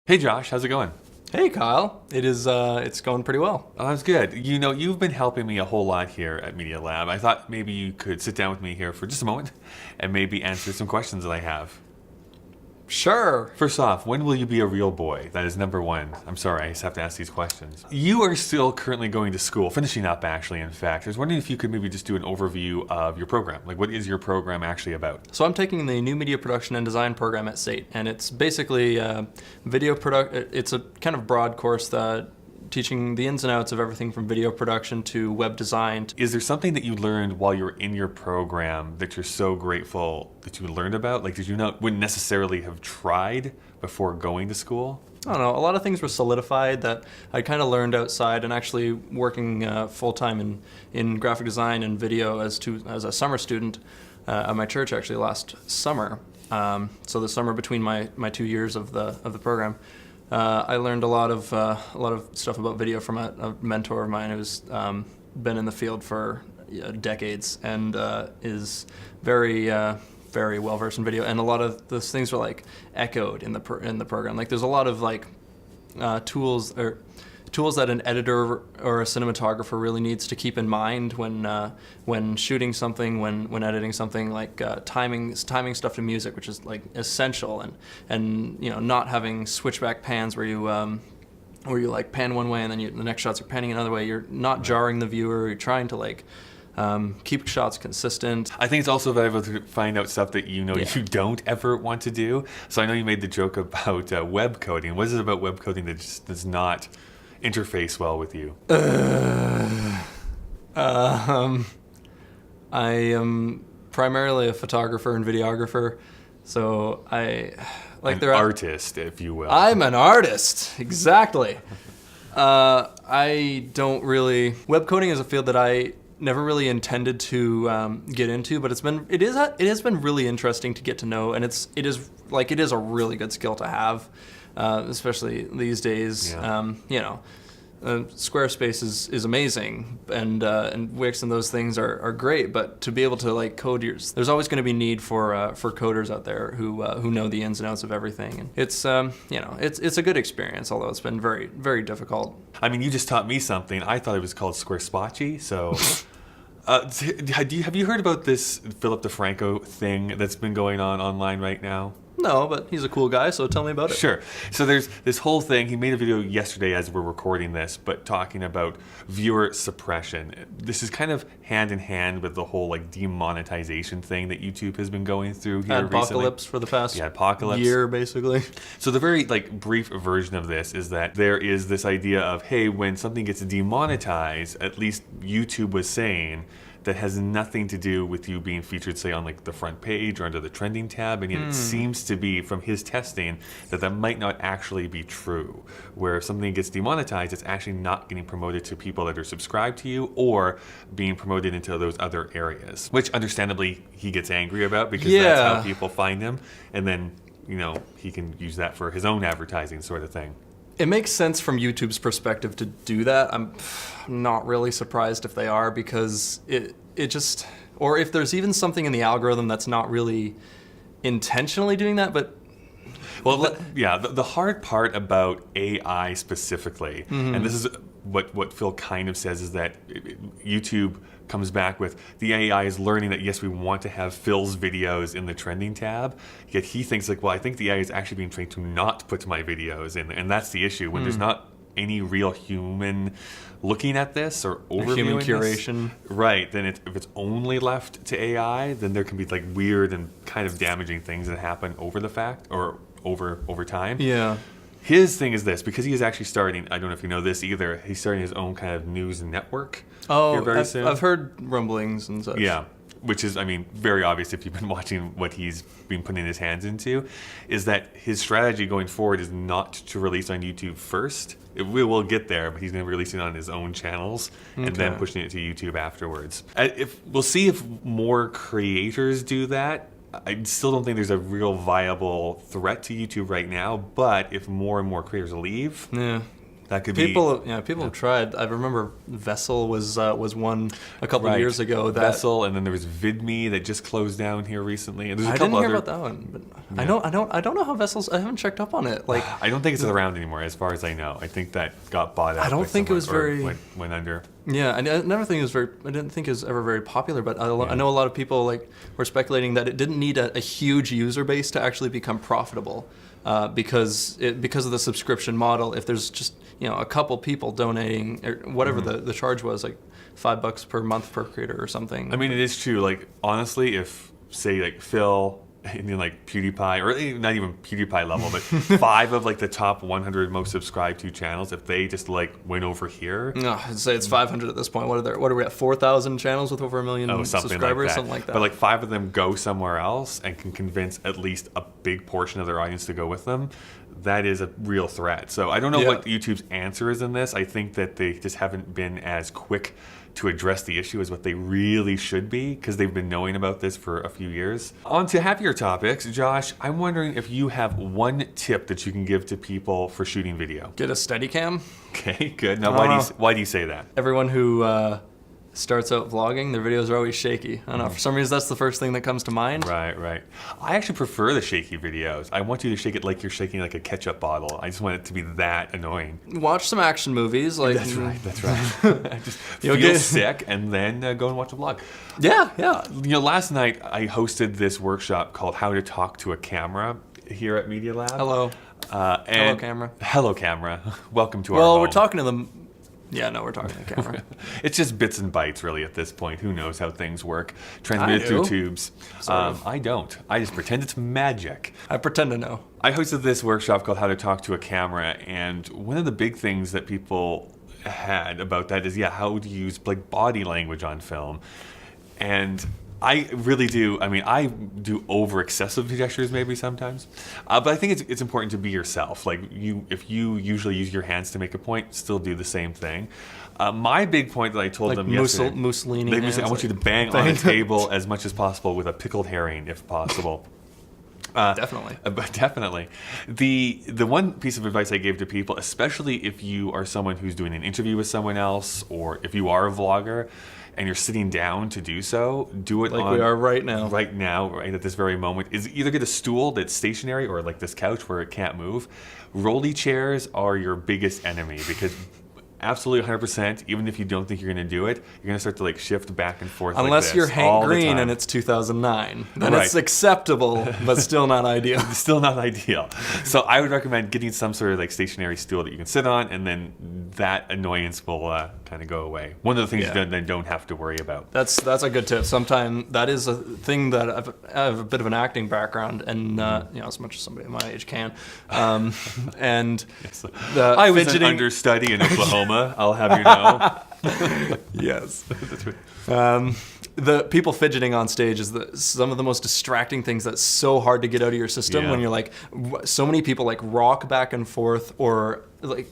Hey Josh, how's it going? Hey Kyle, it's going pretty well. Oh, that's good. You know, you've been helping me a whole lot here at Media Lab. I thought maybe you could sit down with me here for just a moment and maybe answer some questions that I have. Sure. First off, when will you be a real boy? That is number one. I'm sorry, I just have to ask these questions. You are still currently going to school, finishing up actually, in fact. I was wondering if you could maybe just do an overview of your program. Like, what is your program actually about? So I'm taking the new media production and design program at SAIT, and it's basically It's a kind of broad course that teaching the ins and outs of everything from video production to web design. Is there something that you learned while you were in your program that you're so grateful that you learned about? Like, did you not wouldn't necessarily have tried before going to school? I don't know. A lot of things were solidified that I kind of learned outside, and actually working full time in graphic design and video as a summer student at my church actually last summer. So the summer between my 2 years of the program. I learned a lot of stuff about video from a mentor of mine who's been in the field for decades and is very well versed in video. And a lot of those things were like echoed in the program. Like there's a lot of like tools that an editor or a cinematographer really needs to keep in mind when shooting something, when editing something, like timing stuff to music, which is like essential, and you know, not having switchback pans where you like pan one way and then the next shots are panning another way. You're not jarring the viewer. You're trying to like keep shots consistent. I think it's also valuable to find out stuff that you you don't ever want to do. So I know you made the joke about web coding. What is it about web coding that just does not interface well with you? I am primarily a photographer and videographer, so An artist, if you will. I'm an artist, exactly. I don't really. Web coding is a field that I never really intended to get into, but it has been really interesting to get to know, and it is a really good skill to have. Especially these days. Yeah. Squarespace is amazing, and Wix and those things are great. But to be able to like code there's always going to be need for coders out there who know the ins and outs of everything. And it's it's a good experience, although it's been very, very difficult. I mean, you just taught me something. I thought it was called Squarespotchy. So, have you heard about this Philip DeFranco thing that's been going on online right now? No, but he's a cool guy, so tell me about it. Sure. So there's this whole thing. He made a video yesterday as we're recording this, but talking about viewer suppression. This is kind of hand in hand with the whole like demonetization thing that YouTube has been going through here Apocalypse recently. for the past Apocalypse. year, basically. So the very like brief version of this is that there is this idea of, hey, when something gets demonetized, at least YouTube was saying, that has nothing to do with you being featured, say, on like the front page or under the trending tab, and yet it seems to be, from his testing, that might not actually be true. Where if something gets demonetized, it's actually not getting promoted to people that are subscribed to you or being promoted into those other areas, which understandably he gets angry about because that's how people find him, and then he can use that for his own advertising sort of thing. It makes sense from YouTube's perspective to do that. I'm not really surprised if they are, because it just, or if there's even something in the algorithm that's not really intentionally doing that, but... Well, the hard part about AI specifically, and this is what Phil kind of says, is that YouTube comes back with, the AI is learning that, yes, we want to have Phil's videos in the trending tab, yet he thinks like, well, I think the AI is actually being trained to not put my videos in there. And that's the issue, when there's not any real human looking at this or overviewing human curation. This, right, then if it's only left to AI, then there can be like weird and kind of damaging things that happen over the fact or over time. Yeah. His thing is this, because he is actually starting, I don't know if you know this either, he's starting his own kind of news network. Oh, very soon. I've heard rumblings and such. Yeah, which is, I mean, very obvious if you've been watching what he's been putting his hands into, is that his strategy going forward is not to release on YouTube first. We will get there, but he's going to be releasing it on his own channels and then pushing it to YouTube afterwards. We'll see if more creators do that. I still don't think there's a real viable threat to YouTube right now, but if more and more creators leave, That could be people have tried. I remember Vessel was one a couple of years ago. Vessel, and then there was VidMe that just closed down here recently. And there's a I couple didn't hear other, about that one, but I don't know how Vessel's. I haven't checked up on it. Like I don't think it's around anymore, as far as I know. I think that got bought out. I don't think it was very went under. Yeah, I never think it was very. I didn't think it was ever very popular. But I know a lot of people like were speculating that it didn't need a huge user base to actually become profitable, because of the subscription model. If there's just a couple people donating or whatever the charge was, like $5 per month per creator or something. I mean, it is true. Like honestly, if say like Phil. And then like PewDiePie, or not even PewDiePie level, but 5 of like the top 100 most subscribed to channels, if they just like went over here. No, I'd say it's 500 at this point. What are we at? 4,000 channels with over 1 million subscribers, something like that. But like 5 of them go somewhere else and can convince at least a big portion of their audience to go with them. That is a real threat. So I don't know what YouTube's answer is in this. I think that they just haven't been as quick to address the issue as what they really should be, because they've been knowing about this for a few years. On to happier topics, Josh, I'm wondering if you have one tip that you can give to people for shooting video. Get a Steadicam. Okay, good. Now, why do you say that? Everyone who starts out vlogging, their videos are always shaky. I don't know, for some reason that's the first thing that comes to mind. Right. I actually prefer the shaky videos. I want you to shake it like you're shaking like a ketchup bottle. I just want it to be that annoying. Watch some action movies. Like That's right. Just feel sick and then go and watch a vlog. Yeah. Last night I hosted this workshop called How to Talk to a Camera here at Media Lab. Hello. Hello, camera. Hello, camera. Welcome to our Well, home. we're talking to them. Yeah, no, we're talking to the camera. It's just bits and bytes, really, at this point. Who knows how things work? Transmitted through tubes. I don't. I just pretend it's magic. I pretend to know. I hosted this workshop called How to Talk to a Camera, and one of the big things that people had about that is, how to use like body language on film. And I really do. I mean, I do over excessive gestures maybe sometimes, but I think it's important to be yourself. Like if you usually use your hands to make a point, still do the same thing. My big point that I told them yesterday, Mussolini. I want you to bang on a table as much as possible with a pickled herring, if possible. Definitely. But definitely. The one piece of advice I gave to people, especially if you are someone who's doing an interview with someone else, or if you are a vlogger and you're sitting down to do so, do it like we are right now. Right now, right at this very moment, is either get a stool that's stationary or like this couch where it can't move. Rolly chairs are your biggest enemy, because absolutely 100%, even if you don't think you're going to do it, you're going to start to like shift back and forth. Unless like this you're Hank all the Green time. and it's 2009. Then it's acceptable, but still not ideal. Still not ideal. So I would recommend getting some sort of like stationary stool that you can sit on, and then that annoyance will kind of go away. One of the things you then don't have to worry about. That's a good tip. Sometimes that is a thing that I have a bit of an acting background, and as much as somebody my age can. And I was an understudy in Oklahoma. I'll have you know. Yes. That's right. The people fidgeting on stage is some of the most distracting things that's so hard to get out of your system when you're like, so many people like rock back and forth or like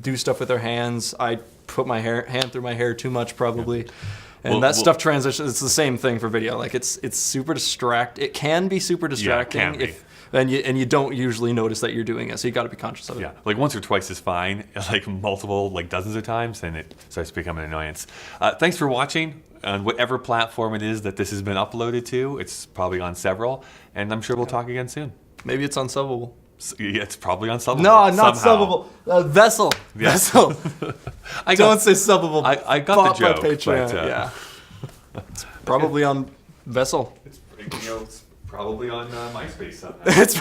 do stuff with their hands. I put my hand through my hair too much probably. And stuff transitions. It's the same thing for video. Like it's super It can be super distracting. Yeah, it can be. And you don't usually notice that you're doing it, so you got to be conscious of it. Yeah, like once or twice is fine. Like multiple, like dozens of times, then it starts to become an annoyance. Thanks for watching on whatever platform it is that this has been uploaded to. It's probably on several, and I'm sure we'll talk again soon. Maybe it's unsubbable. Yeah, it's probably unsubbable. No, not somehow. subbable. Vessel. Yeah. Vessel. Don't say subbable. I got the joke. My Patreon. But, yeah. It's probably on Vessel. It's probably on MySpace somehow. It's